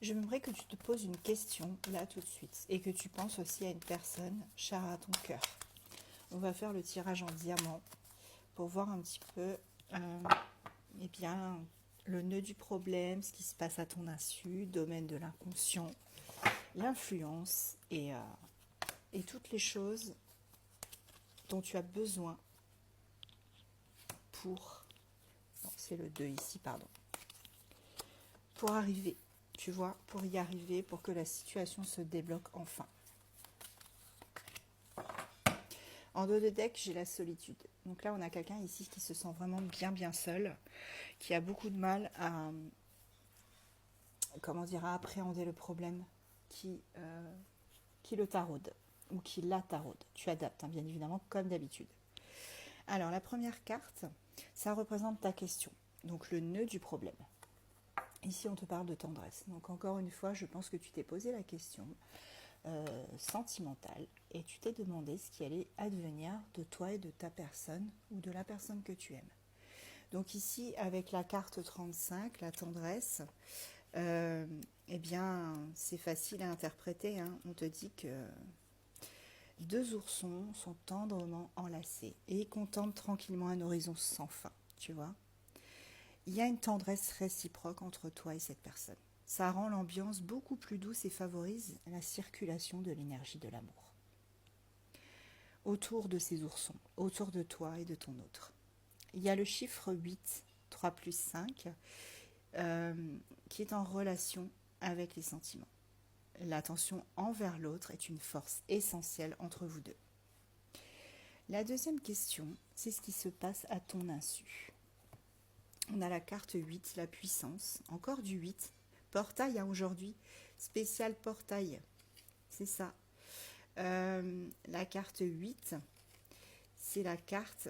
J'aimerais que tu te poses une question là tout de suite et que tu penses aussi à une personne chère à ton cœur. On va faire le tirage en diamant pour voir un petit peu eh bien, le nœud du problème, ce qui se passe à ton insu, domaine de l'inconscient, l'influence et toutes les choses dont tu as besoin pour... Non, c'est le 2 ici, pardon. Pour arriver, tu vois, pour y arriver, pour que la situation se débloque enfin. En dos de deck, j'ai la solitude. Donc là, on a quelqu'un ici qui se sent vraiment bien seul, qui a beaucoup de mal à, comment dire, à appréhender le problème qui le taraude ou qui la taraude. Tu adaptes, hein, bien évidemment, comme d'habitude. Alors, la première carte, ça représente ta question, donc le nœud du problème. Ici, on te parle de tendresse. Donc, encore une fois, je pense que tu t'es posé la question sentimentale et tu t'es demandé ce qui allait advenir de toi et de ta personne ou de la personne que tu aimes. Donc ici, avec la carte 35, la tendresse, eh bien, c'est facile à interpréter, hein. On te dit que deux oursons sont tendrement enlacés et contemplent tranquillement un horizon sans fin, tu vois. Il y a une tendresse réciproque entre toi et cette personne. Ça rend l'ambiance beaucoup plus douce et favorise la circulation de l'énergie de l'amour. Autour de ces oursons, autour de toi et de ton autre. Il y a le chiffre 8, 3 plus 5, qui est en relation avec les sentiments. L'attention envers l'autre est une force essentielle entre vous deux. La deuxième question, c'est ce qui se passe à ton insu. On a la carte 8, la puissance, encore du 8. Portail à aujourd'hui, spécial portail, c'est ça. La carte 8, c'est la carte,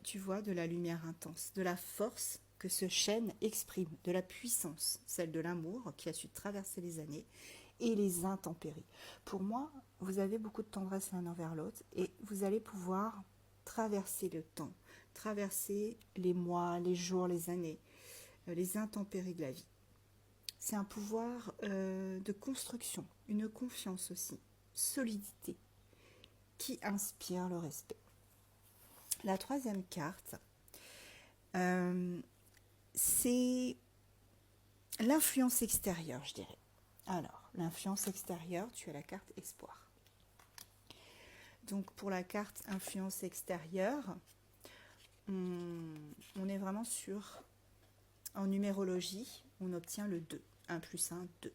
tu vois, de la lumière intense, de la force que ce chêne exprime, de la puissance, celle de l'amour qui a su traverser les années et les intempéries. Pour moi, vous avez beaucoup de tendresse l'un envers l'autre et vous allez pouvoir traverser le temps, traverser les mois, les jours, les années, les intempéries de la vie. C'est un pouvoir de construction, une confiance aussi, solidité, qui inspire le respect. La troisième carte, c'est l'influence extérieure, je dirais. Alors, l'influence extérieure, tu as la carte espoir. Donc, pour la carte influence extérieure, on est vraiment sur, en numérologie, on obtient le 2. 1 plus 1, 2.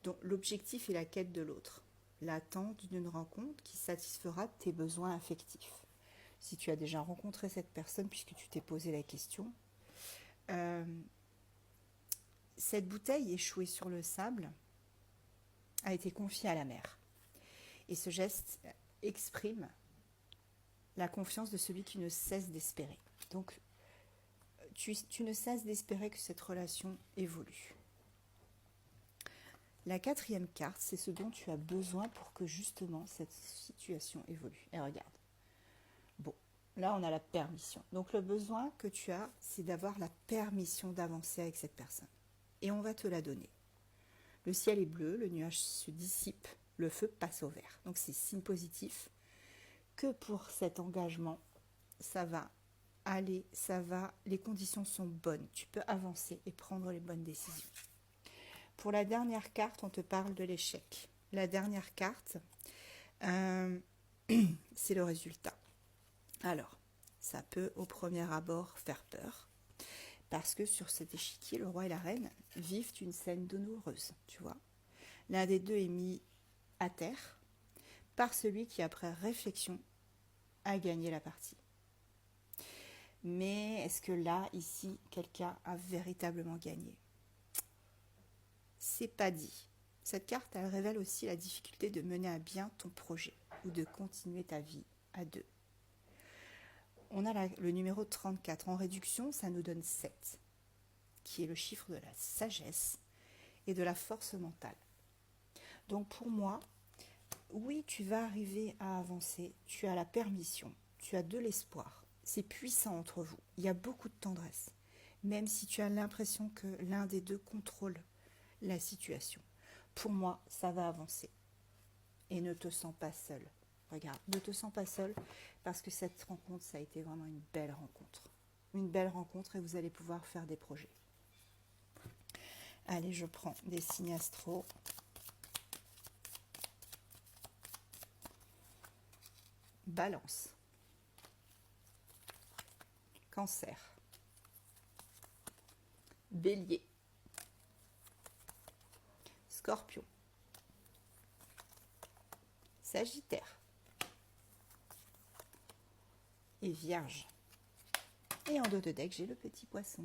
Donc, l'objectif est la quête de l'autre. L'attente d'une rencontre qui satisfera tes besoins affectifs. Si tu as déjà rencontré cette personne, puisque tu t'es posé la question, cette bouteille échouée sur le sable a été confiée à la mer. Et ce geste exprime la confiance de celui qui ne cesse d'espérer. Donc, tu ne cesses d'espérer que cette relation évolue. La quatrième carte, c'est ce dont tu as besoin pour que justement cette situation évolue. Et regarde. Bon, là on a la permission. Donc le besoin que tu as, c'est d'avoir la permission d'avancer avec cette personne. Et on va te la donner. Le ciel est bleu, le nuage se dissipe, le feu passe au vert. Donc c'est signe positif que pour cet engagement, ça va aller, les conditions sont bonnes. Tu peux avancer et prendre les bonnes décisions. Pour la dernière carte, on te parle de l'échec. La dernière carte, c'est le résultat. Alors, ça peut au premier abord faire peur, parce que sur cet échiquier, le roi et la reine vivent une scène douloureuse, tu vois. L'un des deux est mis à terre par celui qui, après réflexion, a gagné la partie. Mais est-ce que là, ici, quelqu'un a véritablement gagné ? C'est pas dit. Cette carte, elle révèle aussi la difficulté de mener à bien ton projet ou de continuer ta vie à deux. On a le numéro 34. En réduction, ça nous donne 7, qui est le chiffre de la sagesse et de la force mentale. Donc pour moi, oui, tu vas arriver à avancer, tu as la permission, tu as de l'espoir. C'est puissant entre vous, il y a beaucoup de tendresse. Même si tu as l'impression que l'un des deux contrôle la situation. Pour moi, ça va avancer. Et ne te sens pas seul. Regarde, ne te sens pas seul parce que cette rencontre, ça a été vraiment une belle rencontre. Une belle rencontre et vous allez pouvoir faire des projets. Allez, je prends des signes astro. Balance. Cancer. Bélier. Scorpion. Sagittaire. Et Vierge. Et en dos de deck, j'ai le petit poisson.